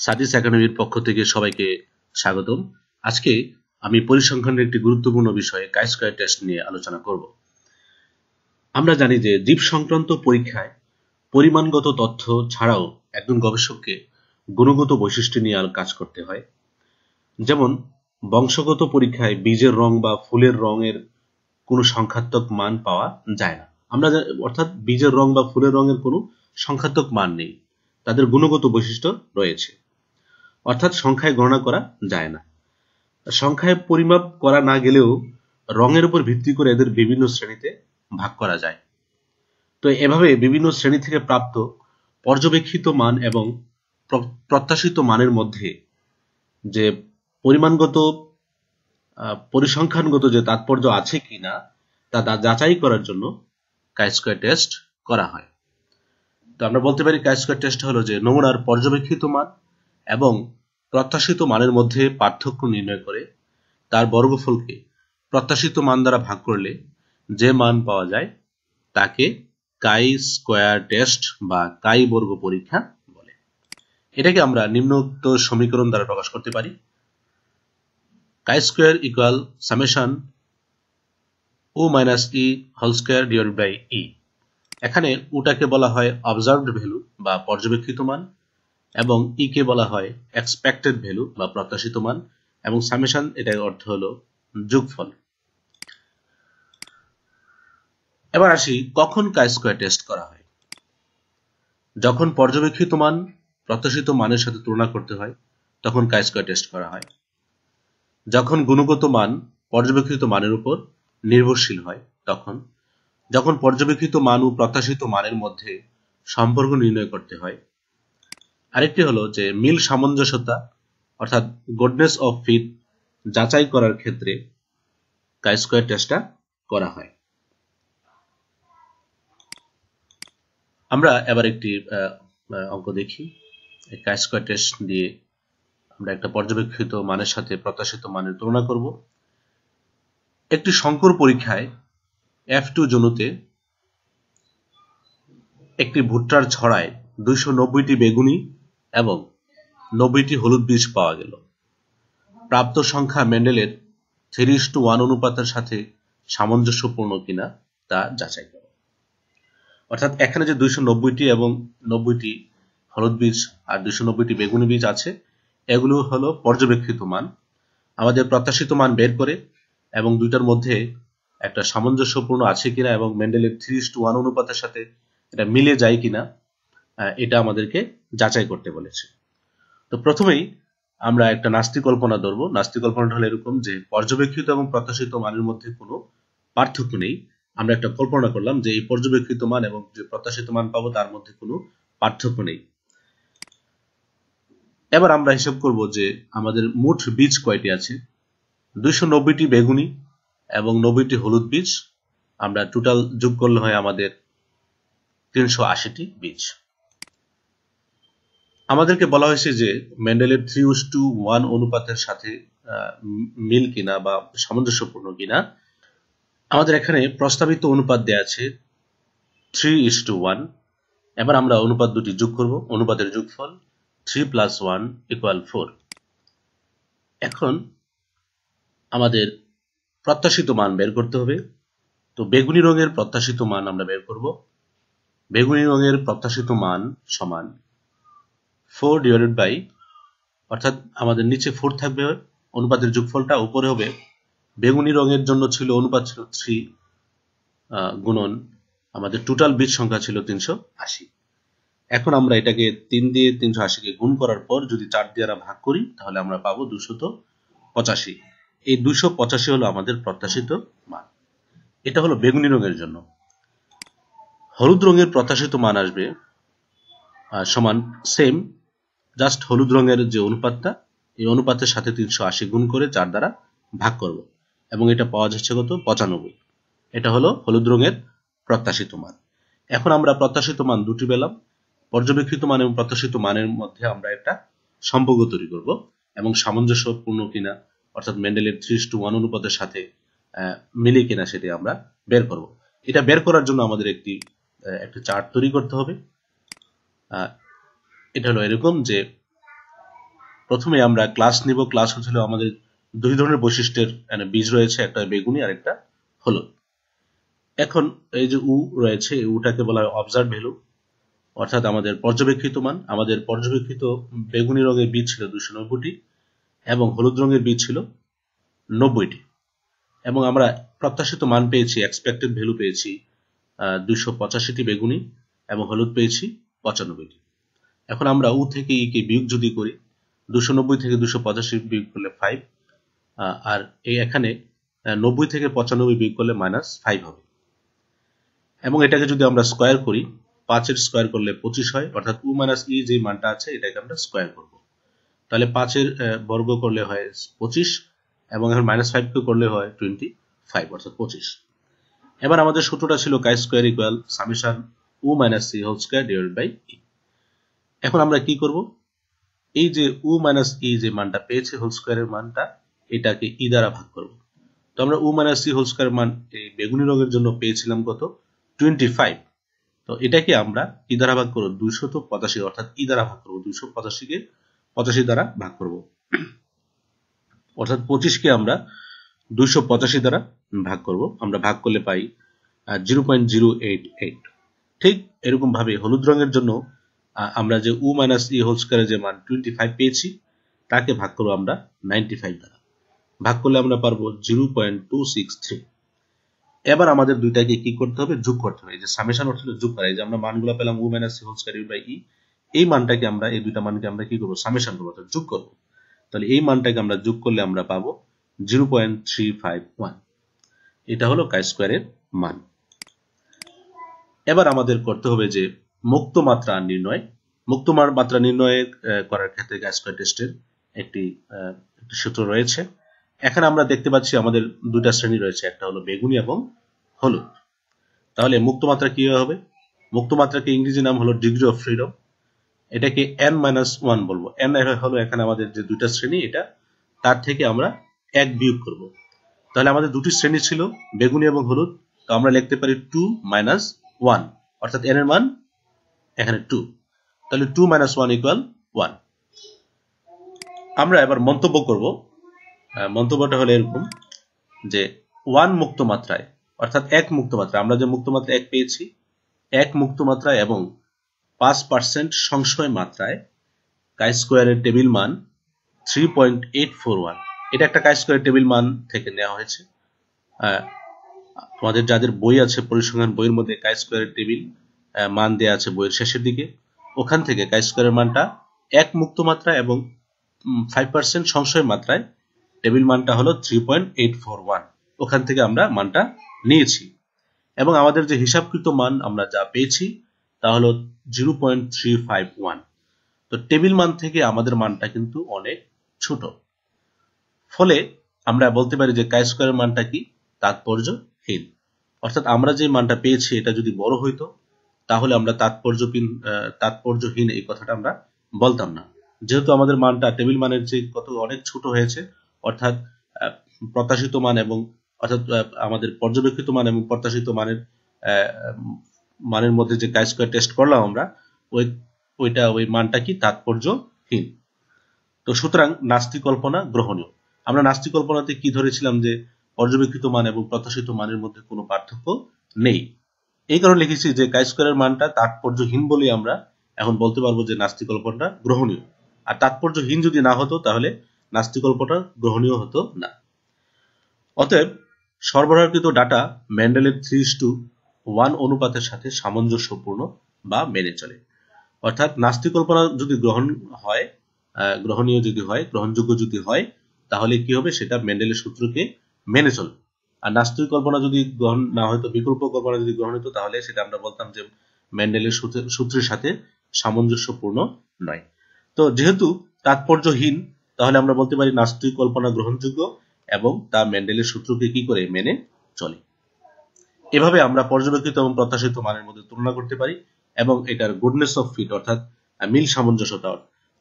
সাদিস একাডেমির পক্ষ থেকে সবাইকে স্বাগতম। আজকে আমি পরিসংখ্যানের একটি গুরুত্বপূর্ণ বিষয়ে কাই স্কয়ার টেস্ট নিয়ে আলোচনা করব। আমরা জানি যে জীব সংক্রান্ত পরীক্ষায় পরিমাণগত তথ্য ছাড়াও একজন গবেষককে গুণগত বৈশিষ্ট্য নিয়ে কাজ করতে হয়। যেমন বংশগত পরীক্ষায় বীজের রং বা ফুলের রঙের কোনো সংখ্যাত্মক মান পাওয়া যায় না। অর্থাৎ বীজের রং বা ফুলের রঙের কোনো সংখ্যাত্মক মান নেই, তাদের গুণগত বৈশিষ্ট্য রয়েছে, অর্থাৎ সংখ্যায় গণনা করা যায় না। সংখ্যায় পরিমাপ করা না গেলেও রঙের উপর ভিত্তি করে এদের বিভিন্ন শ্রেণীতে ভাগ করা যায়। তো এভাবে বিভিন্ন শ্রেণী থেকে প্রাপ্ত পর্যবেক্ষিত মান এবং প্রত্যাশিত মানের মধ্যে যে পরিমাণগত পরিসংখ্যানগত যে তাৎপর্য আছে কিনা তা যাচাই করার জন্য কাই স্কয়ার টেস্ট করা হয়। তো আমরা বলতে পারি কাই স্কয়ার টেস্ট হলো যে নমুনার পর্যবেক্ষিত মান এবং প্রত্যাশিত মানের মধ্যে পার্থক্য নির্ণয় করে তার বর্গফলকে প্রত্যাশিত মান দ্বারা ভাগ করলে যে মান পাওয়া যায় তাকে কাই স্কয়ার টেস্ট বা কাই বর্গ পরীক্ষা বলে। এটাকে আমরা নিম্নোক্ত সমীকরণ দ্বারা প্রকাশ করতে পারি। Chi square equal summation O minus E whole square divided by E. এখানে ওটাকে বলা হয় অবজার্ভড ভ্যালু বা পর্যবেক্ষিত মান, এবং ই কে বলা হয় এক্সপেক্টেড ভ্যালু বা প্রত্যাশিত মান, এবং সামেশন এটার অর্থ হলো যোগফল। এবার আসি কখন কাই স্কয়ার টেস্ট করা হয়। যখন পর্যবেক্ষিত মান প্রত্যাশিত মানের সাথে তুলনা করতে হয় তখন কাই স্কয়ার টেস্ট করা হয়। যখন গুণগত মান পর্যবেক্ষিত মানের উপর নির্ভরশীল হয় তখন, যখন পর্যবেক্ষিত মান ও প্রত্যাশিত মানের মধ্যে সম্পর্ক নির্ণয় করতে হয়। আরেকটি হলো যে মিল সামঞ্জস্যতা অর্থাৎ গুডনেস অফ ফিট যাচাই করার ক্ষেত্রে কাই স্কয়ার টেস্টটা করা হয়। আমরা এবার একটি অঙ্ক দেখি। কাই স্কয়ার টেস্ট দিয়ে আমরা একটা পর্যবেক্ষিত মানের সাথে প্রত্যাশিত মানের তুলনা করব। একটি সংকর পরীক্ষায় F2 জনুতে একটি ভুট্টার ছড়ায় 290টি বেগুনি এবং 90টি হলুদ বীজ পাওয়া গেল। প্রাপ্ত সংখ্যা মেন্ডেলের 3:1 অনুপাতের সাথে সামঞ্জস্যপূর্ণ কিনা তা যাচাই করো। অর্থাৎ এখানে যে 290টি এবং 90টি হলুদ বীজ আর 290টি বেগুনি বীজ আছে, এগুলো হলো পর্যবেক্ষিত মান। আমাদের প্রত্যাশিত মান বের করে এবং দুইটার মধ্যে একটা সামঞ্জস্যপূর্ণ আছে কিনা এবং মেন্ডেলের 3:1 অনুপাতের সাথে এটা মিলে যায় কিনা এটা আমাদেরকে যাচাই করতে বলেছে। তো প্রথমেই আমরা একটা নাস্তি কল্পনা ধরব। নাস্তি কল্পনাটা হলো এরকম যে পর্যবেক্ষিত এবং প্রত্যাশিত মানের মধ্যে কোনো পার্থক্য নেই। আমরা একটা কল্পনা করলাম যে এই পর্যবেক্ষিত মান এবং যে প্রত্যাশিত মান পাবো তার মধ্যে কোনো পার্থক্য নেই। এবার আমরা হিসাব করব যে আমাদের মোট বীজ কয়টি আছে। 290টি বেগুনি এবং 90টি হলুদ বীজ, আমরা টোটাল যোগ করলে হয় আমাদের 380টি বীজ। আমাদেরকে বলা হয়েছে যে মেন্ডেলের 3:1 অনুপাতের সাথে মিল কিনা বা সামঞ্জস্যপূর্ণ কিনা। আমাদের এখানে প্রস্তাবিত অনুপাত দেয়া আছে 3:1। এবার আমরা অনুপাত দুটি যোগ করব। অনুপাতের যোগফল 3 + 1 = 4। এখন আমাদের প্রত্যাশিত মান বের করতে হবে। তো বেগুনি রঙের প্রত্যাশিত মান আমরা বের করব। বেগুনি রঙের প্রত্যাশিত মান সমান 4 ডিভাইডেড বাই, অর্থাৎ আমাদের নিচে 4 থাকবে, অনুপাতের যোগফলটা উপরে হবে। বেগুনি রঙের জন্য ছিল অনুপাত ছিল 3 গুণন আমাদের টোটাল বীজ সংখ্যা ছিল 380। এখন আমরা এটাকে 3 দিয়ে 380 কে গুণ করার পর যদি 4 দ্বারা ভাগ করি তাহলে আমরা পাবো 285। এই 285 হলো আমাদের প্রত্যাশিত মান। এটা হলো বেগুনি রঙের জন্য। হলুদ রঙের প্রত্যাশিত মান আসবে সমান সেম, জাস্ট হলুদ রঙের যে অনুপাতটা, এই অনুপাতের সাথে 380 গুণ করে 4 দ্বারা ভাগ করব এবং এটা পাওয়া যাচ্ছে কত 95। এটা হলো হলুদ রঙের প্রত্যাশিত মান। এখন আমরা প্রত্যাশিত মান দুটি পেলাম। পর্যবেক্ষিত মান এবং প্রত্যাশিত মানের মধ্যে আমরা একটা সম্পর্ক তৈরি করব এবং সামঞ্জস্যপূর্ণ কিনা অর্থাৎ মেন্ডেলের 3:1 অনুপাতের সাথে মিলে কিনা সেটি আমরা বের করব। এটা বের করার জন্য আমাদের একটা চার্ট তৈরি করতে হবে। এটা হলো এরকম যে প্রথমে আমরা ক্লাস নিব। ক্লাস হচ্ছিল আমাদের দুই ধরনের বৈশিষ্ট্যের বীজ রয়েছে, একটা বেগুনি আর একটা হলুদ। এখন এই যে উ রয়েছে, উটাকে বলা হয় অবজার্ভ ভ্যালু, অর্থাৎ আমাদের পর্যবেক্ষিত মান। আমাদের পর্যবেক্ষিত বেগুনি রঙের বীজ ছিল 290টি এবং হলুদ রঙের বীজ ছিল 90টি, এবং আমরা প্রত্যাশিত মান পেয়েছি, এক্সপেক্টেড ভ্যালু পেয়েছি 285টি বেগুনি এবং হলুদ পেয়েছি 95টি। এখন আমরা উ থেকে ই কে বিয়োগ যদি করি, 290 থেকে 285 বিয়োগ করলে 5, আর এই এখানে 90 থেকে 95 বিয়োগ করলে -5 হবে। এবং এটাকে যদি আমরা স্কোয়ার করি, 5 স্কোয়ার করলে 25 হয়, অর্থাৎ উ মাইনাস ই যে মানটা আছে এটাকে আমরা স্কোয়ার করব। তাহলে 5 বর্গ করলে হয় 25, এবং এখন -5 কে করলে হয় 25, অর্থাৎ 25। এবার আমাদের সূত্রটা ছিল chi square equal summation O minus C whole square divided by E. এখন আমরা কি করব, এই যে উ মাইনাস ই যে মানটা পেয়েছে হোল স্কোয়ারের মানটা, এটাকে ই দ্বারা ভাগ করব। তো আমরা উ মাইনাস সি হোল স্কোয়ার মান এই বেগুনি রঙের জন্য পেয়েছিলাম কত, 25। তো এটাকে আমরা ই দ্বারা ভাগ করব 285, অর্থাৎ ই দ্বারা ভাগ করব 285 কে 85 দ্বারা ভাগ করব, অর্থাৎ 25 কে আমরা 285 দ্বারা ভাগ করব। আমরা ভাগ করলে পাই 0.088। ঠিক এরকম ভাবে হলুদ রঙের জন্য আমরা যে উ মাইনাস ই হোল স্কয়ারের যে মান 25 পেয়েছি, তাকে ভাগ করব আমরা 95 দ্বারা। ভাগ করলে আমরা পারবো 0.263। এবার আমাদের দুইটাকে কি করতে হবে, যোগ করতে হবে। এই যে সামেশন অর্থ যোগ করা, এই যে আমরা মানগুলো পেলাম O minus C whole square by E, এই মানটাকে আমরা, এই দুইটা মানকে আমরা কি করব, সামেশন করব, অর্থাৎ যোগ করব। তাহলে এই মানটাকে আমরা যোগ করলে আমরা পাবো 0.351। এটা হলো কাই স্কয়ারের মান। এবার আমাদের করতে হবে যে মুক্ত মাত্রা নির্ণয়। মুক্ত মাত্রা নির্ণয় করার ক্ষেত্রে কাই স্কয়ার টেস্টের একটি সূত্র রয়েছে। এখানে আমরা দেখতে পাচ্ছি আমাদের দুইটা শ্রেণী রয়েছে, একটা হলো বেগুনি এবং হলুদ। তাহলে মুক্ত মাত্রা কি হবে, মুক্ত মাত্রাকে ইংরেজি নাম হলো ডিগ্রি অফ ফ্রিডম। এটাকে n-1 বলবো। n হলো এখানে আমাদের যে দুইটা শ্রেণী, এটা তার থেকে আমরা 1 বিয়োগ করব। তাহলে আমাদের দুটি শ্রেণী ছিল, বেগুনি এবং হলুদ। তো আমরা লিখতে পারি 2 - 1, অর্থাৎ n এর মান এখানে 2। তাহলে 2 - 1 = 1। আমরা এবার মন্তব্য করব। মন্তব্যটা হলো এরকম যে 1 মুক্ত মাত্রায়, অর্থাৎ 1 মুক্ত মাত্রা, আমরা যে মুক্ত মাত্রা 1 পেয়েছি, 1 মুক্ত মাত্রায় এবং 5% সংশয় মাত্রায় কাই স্কয়ারের টেবিল মান 3.841। এটা একটা কাই স্কয়ারের টেবিল মান থেকে নেওয়া হয়েছে। আমাদের যাদের বই আছে, পরিসংখ্যান বইয়ের মধ্যে কাই স্কয়ারের টেবিল মান দেয়া আছে বইয়ের শেষের দিকে। ওখান থেকে কাই স্কয়ারের মানটা 1 মুক্ত মাত্রা এবং 5% সংশয় মাত্রায় টেবিল মানটা হলো 3.841। ওখান থেকে আমরা মানটা নিয়েছি, এবং আমাদের যে হিসাবকৃত মান আমরা যা পেয়েছি তা হলো 0.351। তো টেবিল মান থেকে আমাদের মানটা কিন্তু অনেক ছোট। ফলে আমরা বলতে পারি যে কাই স্কয়ারের মানটা কি, তাৎপর্যহীন। অর্থাৎ আমরা যে মানটা পেয়েছি এটা যদি বড় হইতো, তাহলে আমরা তাৎপর্যহীন এই কথাটা আমরা বলতাম না। যেহেতু আমাদের মানটা টেবিল মানের যে কত অনেক ছোট হয়েছে, অর্থাৎ প্রত্যাশিত মান এবং অর্থাৎ আমাদের পর্যবেক্ষিত মান এবং প্রত্যাশিত মানের মধ্যে যে কাই স্কয়ার টেস্ট করলাম আমরা, ওই মানটা কি, তাৎপর্যহীন। তো সুতরাং নাস্তিক কল্পনা গ্রহণীয়। আমরা নাস্তিক কল্পনাতে কি ধরেছিলাম, যে পর্যবেক্ষিত মান এবং প্রত্যাশিত মানের মধ্যে কোনো পার্থক্য নেই। এই কারণে লিখেছি যে কাই স্কয়ারের মানটা তাৎপর্যহীন বলে আমরা এখন বলতে পারবো যে নাস্তিক কল্পনাটা গ্রহণীয়। আর তাৎপর্যহীন যদি না হতো তাহলে নাস্তিক কল্পনা গ্রহণীয় হতো না। অতএব সরবরাহকৃত ডাটা মেন্ডেলের 3:1 অনুপাতের সাথে সামঞ্জস্যপূর্ণ বা মেনে চলে। অর্থাৎ নাস্তিক কল্পনা যদি গ্রহণীয় যদি হয়, গ্রহণযোগ্য যদি হয়, তাহলে কি হবে, সেটা মেন্ডেলের সূত্রকে মেনে চলবে। আর নাস্তিক কল্পনা যদি গ্রহণ না হতো, বিকল্প কল্পনা যদি গ্রহণ হতো, তাহলে সেটা আমরা বলতাম যে মেন্ডেলের সূত্রের সাথে সামঞ্জস্যপূর্ণ নয়। তো যেহেতু তাৎপর্যহীন, তাহলে আমরা বলতে পারি নাস্তিক কল্পনা গ্রহণযোগ্য এবং তা মেন্ডেলের সূত্রকে কি করে মেনে চলে। এভাবে আমরা পর্যবেক্ষিত এবং প্রত্যাশিত মানের মধ্যে তুলনা করতে পারি, এবং এটার গুডনেস অফ ফিট অর্থাৎ মিল সামঞ্জস্যতা,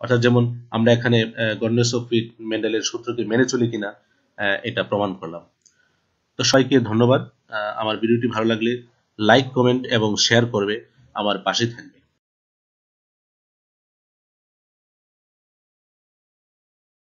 অর্থাৎ যেমন আমরা এখানে গুডনেস অফ ফিট মেন্ডেলের সূত্রকে মেনে চলি কিনা এটা প্রমাণ করলাম। তো সবাইকে ধন্যবাদ। আমার ভিডিওটি ভালো লাগলে লাইক, কমেন্ট এবং শেয়ার করবে, আমার পাশে থাকবে।